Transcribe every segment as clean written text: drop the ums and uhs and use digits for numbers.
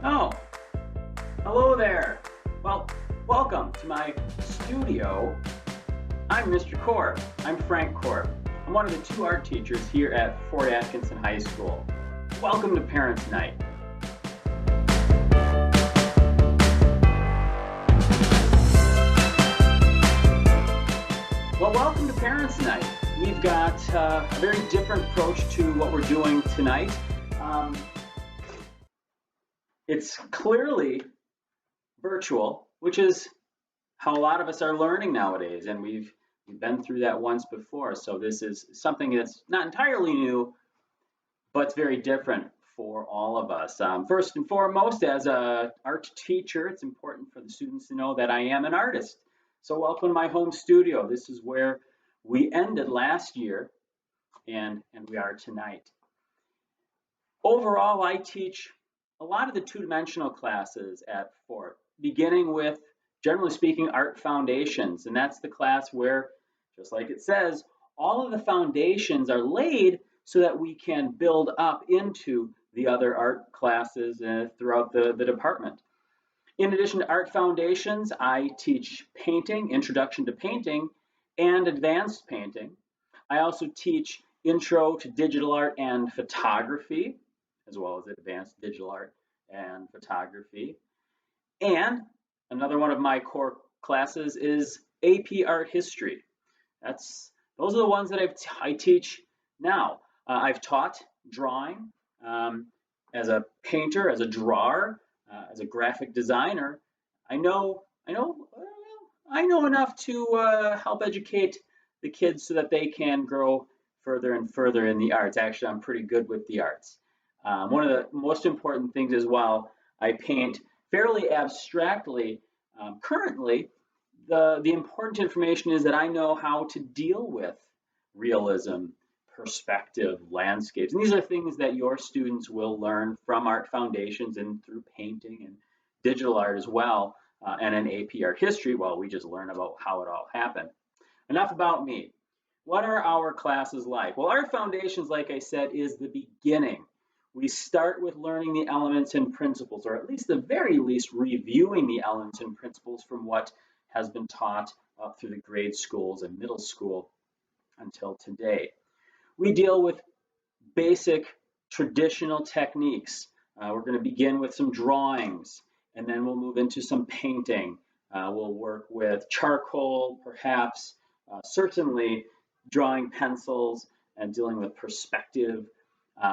Oh, hello there. Well, welcome to my studio. I'm Mr. Korb. I'm Frank Korb. I'm one of the two art teachers here at Fort Atkinson High School. Welcome to Parents' Night. Well, welcome to Parents' Night. We've got a very different approach to what we're doing tonight. It's clearly virtual, which is how a lot of us are learning nowadays, and we've been through that once before. So this is something that's not entirely new, but it's very different for all of us. First and foremost, as an art teacher, it's important for the students to know that I am an artist. So welcome to my home studio. This is where we ended last year, and we are tonight. Overall, I teach a lot of the two-dimensional classes at Fort, beginning with, generally speaking, art foundations. And that's the class where, just like it says, all of the foundations are laid so that we can build up into the other art classes throughout the department. In addition to art foundations, I teach painting, introduction to painting, and advanced painting. I also teach intro to digital art and photography, as well as advanced digital art and photography. And another one of my core classes is AP Art History. Those are the ones that I teach now. I've taught drawing as a painter, as a drawer, as a graphic designer. I know enough to help educate the kids so that they can grow further and further in the arts. Actually, I'm pretty good with the arts. One of the most important things is while I paint fairly abstractly currently, the important information is that I know how to deal with realism, perspective, landscapes. And these are things that your students will learn from art foundations and through painting and digital art as well. And in AP Art History, well, we just learn about how it all happened. Enough about me. What are our classes like? Well, Art Foundations, like I said, is the beginning. We start with learning the elements and principles, or at least the very least reviewing the elements and principles from what has been taught up through the grade schools and middle school until today. We deal with basic traditional techniques. We're going to begin with some drawings, and then we'll move into some painting. We'll work with charcoal, perhaps, certainly drawing pencils and dealing with perspective.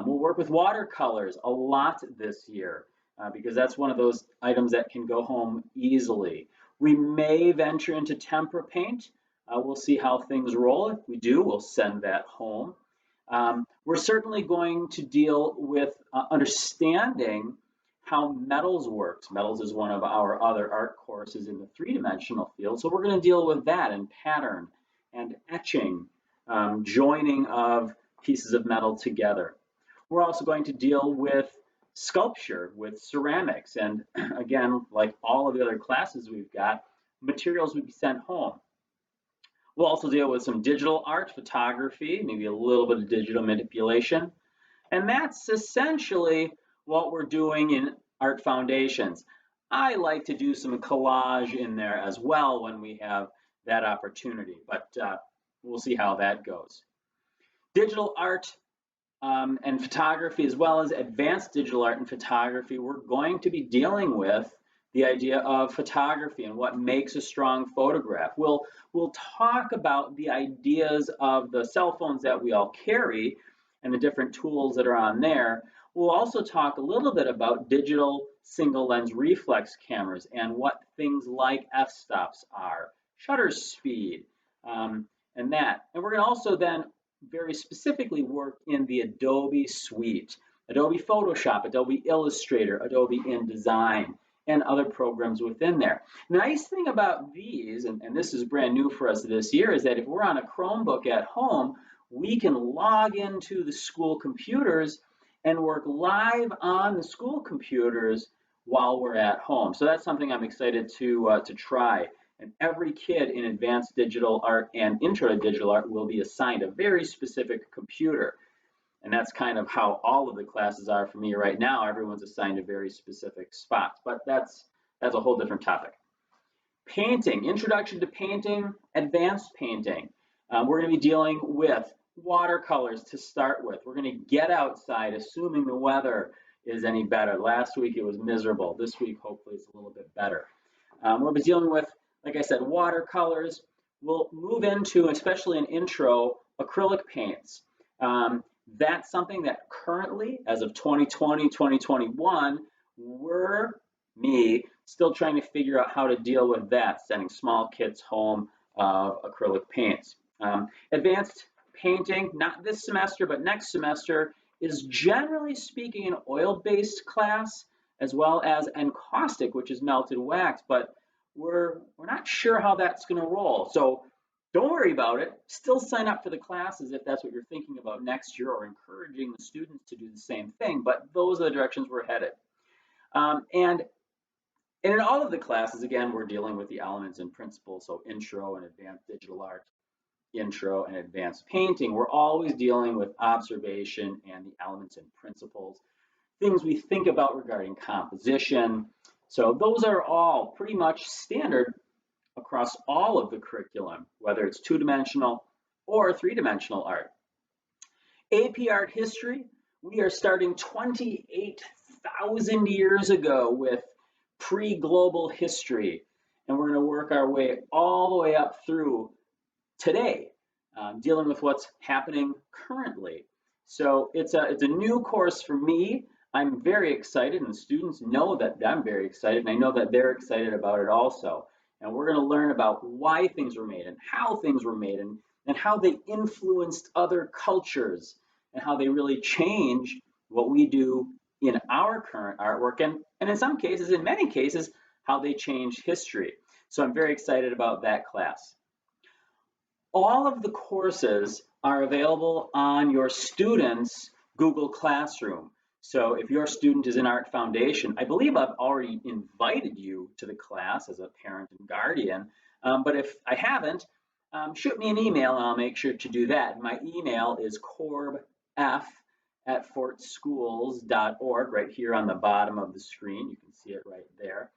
We'll work with watercolors a lot this year because that's one of those items that can go home easily. We may venture into tempera paint. We'll see how things roll. If we do, we'll send that home. We're certainly going to deal with understanding how metals works. Metals is one of our other art courses in the three-dimensional field, so we're going to deal with that and pattern and etching, joining of pieces of metal together. We're also going to deal with sculpture, with ceramics, and again, like all of the other classes we've got, materials will be sent home. We'll also deal with some digital art, photography, maybe a little bit of digital manipulation, and that's essentially what we're doing in Art Foundations. I like to do some collage in there as well when we have that opportunity, but we'll see how that goes. Digital art and photography, as well as advanced digital art and photography, we're going to be dealing with the idea of photography and what makes a strong photograph. We'll talk about the ideas of the cell phones that we all carry and the different tools that are on there. We'll also talk a little bit about digital single lens reflex cameras and what things like f-stops are, shutter speed, and that. And we're going to also then very specifically work in the Adobe suite, Adobe Photoshop, Adobe Illustrator, Adobe InDesign, and other programs within there. The nice thing about these, and this is brand new for us this year, is that if we're on a Chromebook at home, we can log into the school computers and work live on the school computers while we're at home. So that's something I'm excited to try. And every kid in advanced digital art and intro to digital art will be assigned a very specific computer. And that's kind of how all of the classes are for me right now. Everyone's assigned to very specific spots, but that's a whole different topic. Painting, introduction to painting, advanced painting. We're going to be dealing with watercolors to start with. We're going to get outside, assuming the weather is any better. Last week it was miserable. This week, hopefully, it's a little bit better. We'll be dealing with, like I said, watercolors. We'll move into, especially in intro, acrylic paints. That's something that currently, as of 2020, 2021, we're still trying to figure out how to deal with that, sending small kids home of acrylic paints. Advanced painting, not this semester, but next semester, is generally speaking an oil-based class, as well as encaustic, which is melted wax, but we're not sure how that's going to roll. So don't worry about it. Still sign up for the classes if that's what you're thinking about next year, or encouraging the students to do the same thing, but those are the directions we're headed. And in all of the classes, again, we're dealing with the elements and principles, so intro and advanced digital art, intro and advanced painting. We're always dealing with observation and the elements and principles, things we think about regarding composition. So those are all pretty much standard across all of the curriculum, whether it's two-dimensional or three-dimensional art. AP Art History, we are starting 28,000 years ago with pre-global history, and we're going to work our way all the way up through today, dealing with what's happening currently. So it's a new course for me. I'm very excited, and the students know that I'm very excited, and I know that they're excited about it also. And we're going to learn about why things were made and how things were made, and how they influenced other cultures, and how they really changed what we do in our current artwork, and in some cases, in many cases, how they changed history. So I'm very excited about that class. All of the courses are available on your student's Google Classroom. So if your student is in Art Foundation, I believe I've already invited you to the class as a parent and guardian, but if I haven't, shoot me an email and I'll make sure to do that. My email is korbf@fortschools.org, right here on the bottom of the screen. You can see it right there.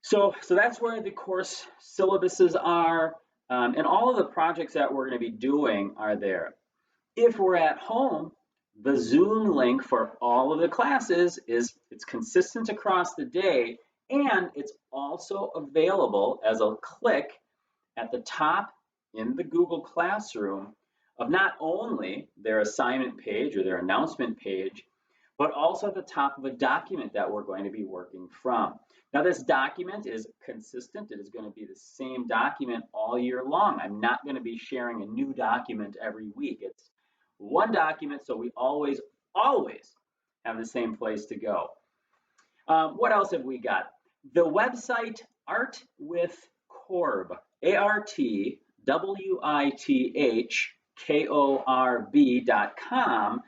So that's where the course syllabuses are, and all of the projects that we're going to be doing are there. If we're at home, the Zoom link for all of the classes it's consistent across the day, and it's also available as a click at the top in the Google Classroom of not only their assignment page or their announcement page, but also at the top of a document that we're going to be working from. Now, this document is consistent. It is going to be the same document all year long. I'm not going to be sharing a new document every week. It's one document, so we always have the same place to go. What else have we got? The website Art with Korb, ARTWITHKORB.com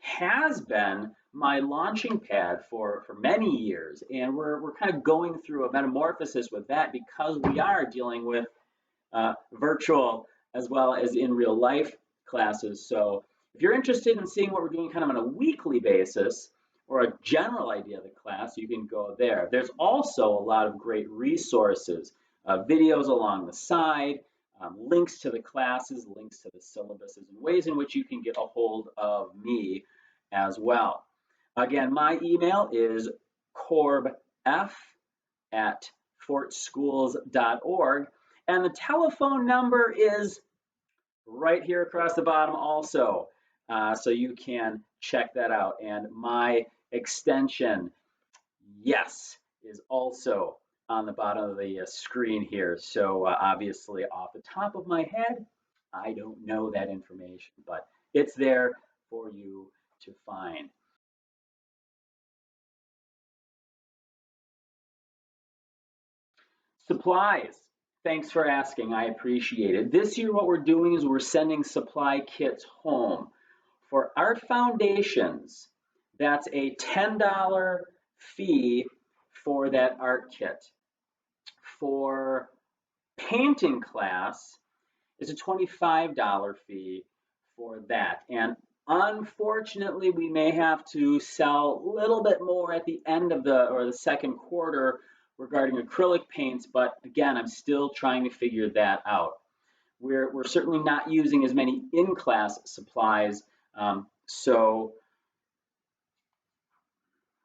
has been my launching pad for many years, and we're kind of going through a metamorphosis with that because we are dealing with virtual as well as in real life classes. So if you're interested in seeing what we're doing kind of on a weekly basis or a general idea of the class, you can go there. There's also a lot of great resources, videos along the side, links to the classes, links to the syllabuses, and ways in which you can get a hold of me as well. Again, my email is korbf@fortschools.org, and the telephone number is right here across the bottom also, so you can check that out. And my extension, yes, is also on the bottom of the screen here. So obviously off the top of my head, I don't know that information, but it's there for you to find. Supplies. Thanks for asking. I appreciate it. This year, what we're doing is we're sending supply kits home. For Art Foundations, that's a $10 fee for that art kit. For painting class, it's a $25 fee for that. And unfortunately, we may have to sell a little bit more at the end of the second quarter regarding acrylic paints, but again, I'm still trying to figure that out. We're certainly not using as many in-class supplies, so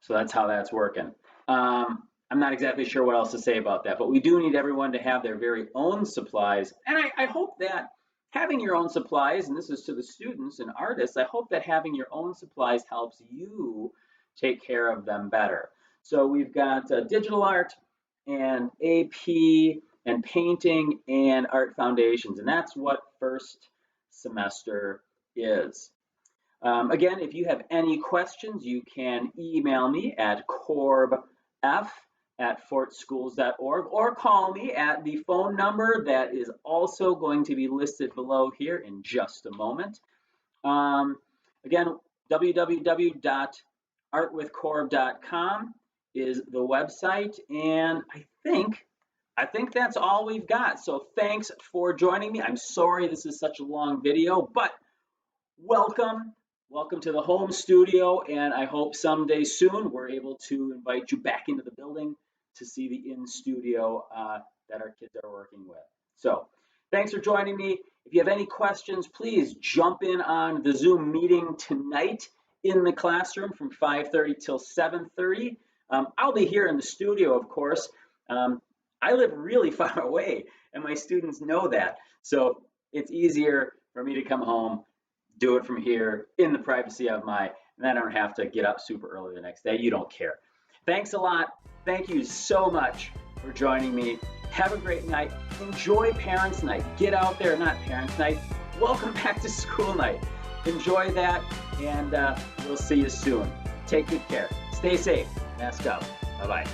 that's how that's working. I'm not exactly sure what else to say about that, but we do need everyone to have their very own supplies. And I hope that having your own supplies, and this is to the students and artists, I hope that having your own supplies helps you take care of them better. So we've got digital art and AP and painting and art foundations, and that's what first semester is. Again, if you have any questions, you can email me at korbf@fortschools.org or call me at the phone number that is also going to be listed below here in just a moment. Again, www.artwithkorb.com is the website, and I think that's all we've got. So thanks for joining me. I'm sorry this is such a long video, but welcome to the home studio, and I hope someday soon we're able to invite you back into the building to see the in-studio that our kids are working with. So thanks for joining me. If you have any questions, please jump in on the Zoom meeting tonight in the classroom from 5:30 till 7:30. I'll be here in the studio, of course. I live really far away, and my students know that. So it's easier for me to come home, do it from here in the privacy of and I don't have to get up super early the next day. You don't care. Thanks a lot. Thank you so much for joining me. Have a great night. Enjoy Parents' Night. Get out there, not Parents' Night. Welcome back to school night. Enjoy that, and we'll see you soon. Take good care. Stay safe. Mask up. Bye-bye.